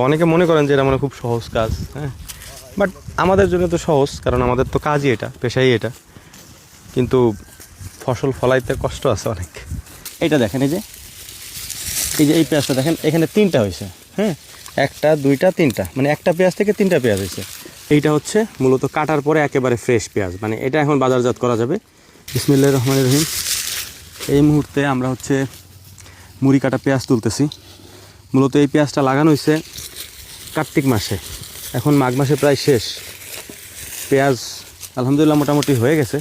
অনেকে মনে করেন যে এটা মানে খুব সহজ কাজ, হ্যাঁ, বাট আমাদের জন্য তো সহজ, কারণ আমাদের তো কাজই এটা, পেশাই এটা। কিন্তু ফসল ফলাইতে কষ্ট আছে অনেক। এইটা দেখেন, এই পেঁয়াজটা দেখেন, এখানে 3টা হয়েছে। হ্যাঁ, 1টা 2টা 3টা, মানে একটা পেঁয়াজ থেকে 3টা পেঁয়াজ হয়েছে। এইটা হচ্ছে মূলত কাটার পরে একেবারে ফ্রেশ পেঁয়াজ, মানে এটা এখন বাজারজাত করা যাবে। বিসমিল্লাহির রহমানির রহিম। এই মুহূর্তে আমরা হচ্ছে মুড়ি কাটা পেঁয়াজ তুলতেছি। মূলত এই পেঁয়াজটা লাগানো হয়েছে কার্তিক মাসে, এখন মাঘ মাসে প্রায় শেষ। পেঁয়াজ আলহামদুলিল্লাহ মোটামুটি হয়ে গেছে।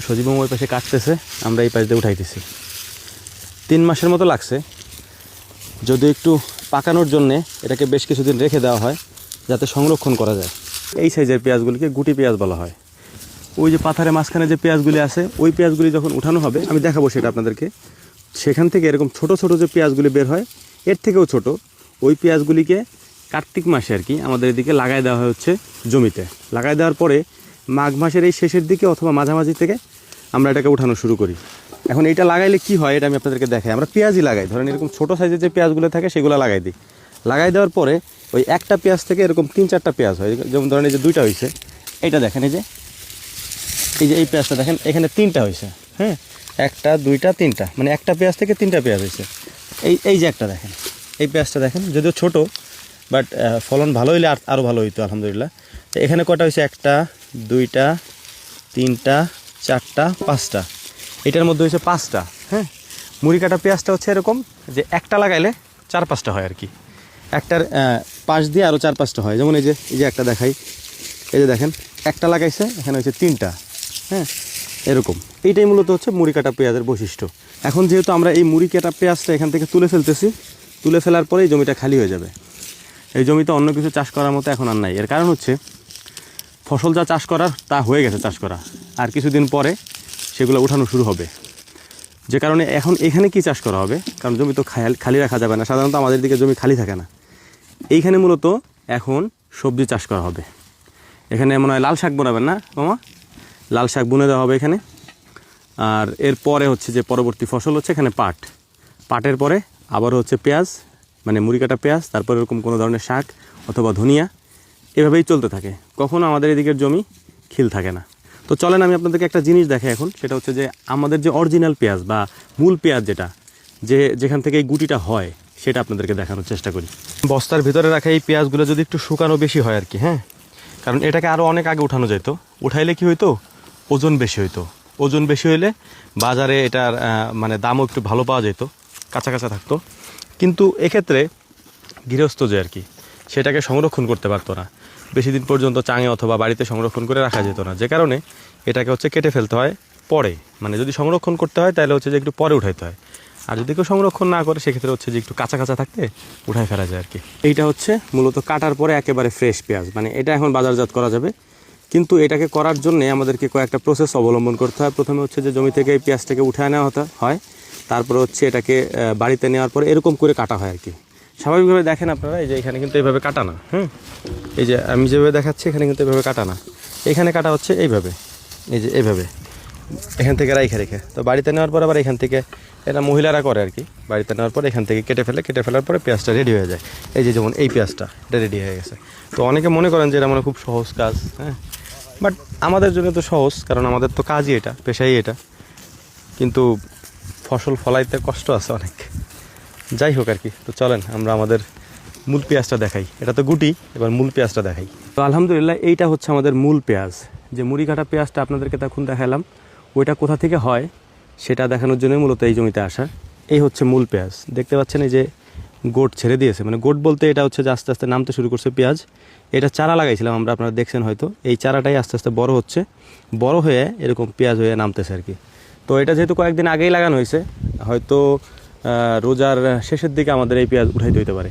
সজীবম ওই পাশে কাটতেছে, আমরা এই পাশ দিয়ে উঠাইতেছি। 3 মাসের মতো লাগছে, যদি একটু পাকানোর জন্যে এটাকে বেশ কিছুদিন রেখে দেওয়া হয় যাতে সংরক্ষণ করা যায়। এই সাইজের পেঁয়াজগুলিকে গুটি পেঁয়াজ বলা হয়। ওই যে পাথারের মাঝখানে যে পেঁয়াজগুলি আছে, ওই পেঁয়াজগুলি যখন উঠানো হবে, আমি দেখাবো সেটা আপনাদেরকে। সেখান থেকে এরকম ছোট ছোট যে পেঁয়াজগুলি বের হয়, এর থেকেও ছোট, ওই পেঁয়াজগুলিকে কার্তিক মাসে আর কি আমাদের এদিকে লাগাই দেওয়া হয় হচ্ছে জমিতে। লাগাই দেওয়ার পরে মাঘ মাসের এই শেষের দিকে অথবা মাঝামাঝি থেকে আমরা এটাকে উঠানো শুরু করি। এখন এইটা লাগাইলে কি হয় এটা আমি আপনাদেরকে দেখাই। আমরা পেঁয়াজই লাগাই, ধরেন এরকম ছোটো সাইজের যে পেঁয়াজগুলো থাকে সেগুলো লাগাই দিই। লাগাই দেওয়ার পরে ওই একটা পেঁয়াজ থেকে এরকম 3-4টা পেঁয়াজ হয়। যেমন ধরেন এই যে 2টা হয়েছে, এইটা দেখেন, এই পেঁয়াজটা দেখেন, এখানে 3টা হয়েছে। হ্যাঁ, 1টা 2টা 3টা, মানে একটা পেঁয়াজ থেকে 3টা পেঁয়াজ হয়েছে। এই যে একটা দেখেন, এই পেঁয়াজটা দেখেন, যদিও ছোট, বাট ফলন ভালো হইলে আরও ভালো হইতো আলহামদুলিল্লাহ। তো এখানে কটা হয়েছে? 1টা 2টা 3টা 4টা 5টা, এটার মধ্যে হয়েছে 5টা। হ্যাঁ, মুড়ি কাটা পেঁয়াজটা হচ্ছে এরকম যে একটা লাগাইলে 4-5টা হয় আর কি। একটার পাশ দিয়ে আরও 4-5টা হয়। যেমন এই যে একটা দেখাই, এই যে দেখেন, একটা লাগাইছে, এখানে হচ্ছে 3টা। হ্যাঁ, এরকম। এইটাই মূলত হচ্ছে মুড়ি কাটা পেঁয়াজের বৈশিষ্ট্য। এখন যেহেতু আমরা এই মুড়ি কাটা পেঁয়াজটা এখান থেকে তুলে ফেলতেছি, তুলে ফেলার পরে এই জমিটা খালি হয়ে যাবে। এই জমিতে অন্য কিছু চাষ করার মতো এখন আর নাই। এর কারণ হচ্ছে ফসল যা চাষ করার তা হয়ে গেছে চাষ করা, আর কিছুদিন পরে সেগুলো উঠানো শুরু হবে। যে কারণে এখন এখানে কি চাষ করা হবে, কারণ জমি তো খালি রাখা যাবে না। সাধারণত আমাদের দিকে জমি খালি থাকে না। এইখানে মূলত এখন সবজি চাষ করা হবে। এখানে মনে হয় লাল শাক বোনাবেন না মামা? লাল শাক বুনে দেওয়া হবে এখানে। আর এরপরে হচ্ছে যে পরবর্তী ফসল হচ্ছে এখানে পাটের পরে আবারও হচ্ছে পেঁয়াজ, মানে মুড়ি কাটা পেঁয়াজ, তারপর এরকম কোনো ধরনের শাক অথবা ধনিয়া, এভাবেই চলতে থাকে। কখনো আমাদের এদিকের জমি খিল থাকে না। তো চলেন আমি আপনাদেরকে একটা জিনিস দেখাই এখন, সেটা হচ্ছে যে আমাদের যে অরিজিনাল পেঁয়াজ বা মূল পেঁয়াজ যেখান থেকে এই গুটিটা হয়, সেটা আপনাদেরকে দেখানোর চেষ্টা করি। বস্তার ভিতরে রাখা এই পেঁয়াজগুলো যদি একটু শুকানো বেশি হয় আর কি, হ্যাঁ, কারণ এটাকে আরও অনেক আগে উঠানো যেত। উঠাইলে কি হইতো, ওজন বেশি হইতো। ওজন বেশি হইলে বাজারে এটার মানে দামও একটু ভালো পাওয়া যেত, কাঁচা কাঁচা থাকতো। কিন্তু এক্ষেত্রে গৃহস্থ যে আর কি, সেটাকে সংরক্ষণ করতে পারতো না বেশি দিন পর্যন্ত, চাঙে অথবা বাড়িতে সংরক্ষণ করে রাখা যেত না। যে কারণে এটাকে হচ্ছে কেটে ফেলতে হয় পরে। মানে যদি সংরক্ষণ করতে হয় তাহলে হচ্ছে যে একটু পরে উঠাইতে হয়, আর যদি কেউ সংরক্ষণ না করে সেক্ষেত্রে হচ্ছে যে একটু কাঁচা কাঁচা থাকতে উঠাই ফেলা যায় আর কি। এইটা হচ্ছে মূলত কাটার পরে একেবারে ফ্রেশ পেঁয়াজ, মানে এটা এখন বাজারজাত করা যাবে। কিন্তু এটাকে করার জন্যে আমাদেরকে কয়েকটা প্রসেস অবলম্বন করতে হয়। প্রথমে হচ্ছে যে জমি থেকে এই পেঁয়াজটাকে উঠায় নেওয়া হয়, তারপরে হচ্ছে এটাকে বাড়িতে নেওয়ার পরে এরকম করে কাটা হয় আর কি। স্বাভাবিকভাবে দেখেন আপনারা, এই যে এখানে কিন্তু এইভাবে কাটা না। এই যে আমি যেভাবে দেখাচ্ছি এখানে কিন্তু এইভাবে কাটা না, এখানে কাটা হচ্ছে এইভাবে, এই যে এইভাবে এখান থেকে রেখে তো বাড়িতে নেওয়ার পর আবার এখান থেকে, এটা মহিলারা করে আর কি, বাড়িতে নেওয়ার পর এখান থেকে কেটে ফেলার পরে পেঁয়াজটা রেডি হয়ে যায়। এই যে যেমন এই পেঁয়াজটা, এটা রেডি হয়ে গেছে। তো অনেকে মনে করেন যে এটা মানে খুব সহজ কাজ, হ্যাঁ, বাট আমাদের জন্য তো সহজ, কারণ আমাদের তো কাজই এটা, পেশাই এটা। কিন্তু ফসল ফলাইতে কষ্ট আছে অনেক। যাই হোক আর কি। তো চলেন আমরা আমাদের মূল পেঁয়াজটা দেখাই। এটা তো গুটি, এবার মূল পেঁয়াজটা দেখাই। তো আলহামদুলিল্লাহ এইটা হচ্ছে আমাদের মূল পেঁয়াজ। যে মুড়ি কাটা পেঁয়াজটা আপনাদেরকে তখন দেখালাম, ওইটা কোথা থেকে হয় সেটা দেখানোর জন্য মূলত এই জমিতে আসা। এই হচ্ছে মূল পেঁয়াজ। দেখতে পাচ্ছেন এই যে গোট ছেড়ে দিয়েছে, মানে গোট বলতে এটা হচ্ছে যে আস্তে আস্তে নামতে শুরু করছে পেঁয়াজ। এটা চারা লাগাইছিলাম আমরা, আপনারা দেখছেন হয়তো। এই চারাটাই আস্তে আস্তে বড় হচ্ছে, বড় হয়ে এরকম পেঁয়াজ হয়ে নামতেছে আর কি। তো এটা যেহেতু কয়েকদিন আগেই লাগানো হয়েছে, হয়তো রোজার শেষের দিকে আমাদের এই পেঁয়াজ উঠাইতে হইতে পারে।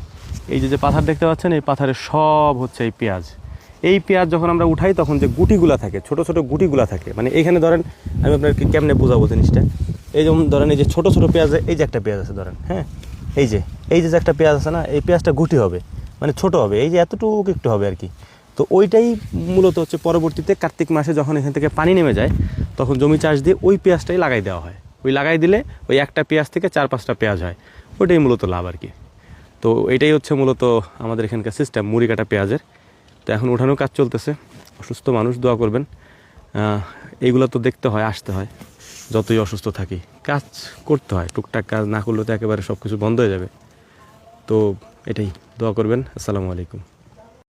এই যে পাথার দেখতে পাচ্ছেন, এই পাথারে সব হচ্ছে এই পেঁয়াজ। এই পেঁয়াজ যখন আমরা উঠাই তখন যে গুটিগুলা থাকে, ছোট ছোট গুটিগুলা থাকে, মানে এখানে ধরেন আমি আপনাকে কেমনে বোঝাবো জিনিসটা। এই যেমন ধরেন এই যে ছোট ছোট পেঁয়াজ, এই যে একটা পেঁয়াজ আছে ধরেন, হ্যাঁ, এই যে একটা পেঁয়াজ আছে না, এই পেঁয়াজটা গুটি হবে, মানে ছোট হবে, এই যে এতটুকু একটু হবে আর কি। তো ওইটাই মূলত হচ্ছে পরবর্তীতে কার্তিক মাসে যখন এখান থেকে পানি নেমে যায়, তখন জমি চাষ দিয়ে ওই পেঁয়াজটাই লাগাই দেওয়া হয়। ওই লাগাই দিলে ওই একটা পেঁয়াজ থেকে 4-5টা পেঁয়াজ হয়, ওইটাই মূলত লাভ আর কি। তো এটাই হচ্ছে মূলত আমাদের এখানকার সিস্টেম মুড়ি কাটা পেঁয়াজের। তো এখন উঠানোর কাজ চলতেছে। অসুস্থ মানুষ দোয়া করবেন। এইগুলো তো দেখতে হয়, আসতে হয়, যতই অসুস্থ থাকি কাজ করতে হয়। টুকটাক কাজ না করলে তো একেবারে সব কিছু বন্ধ হয়ে যাবে। তো এটাই, দোয়া করবেন। আসসালামু আলাইকুম।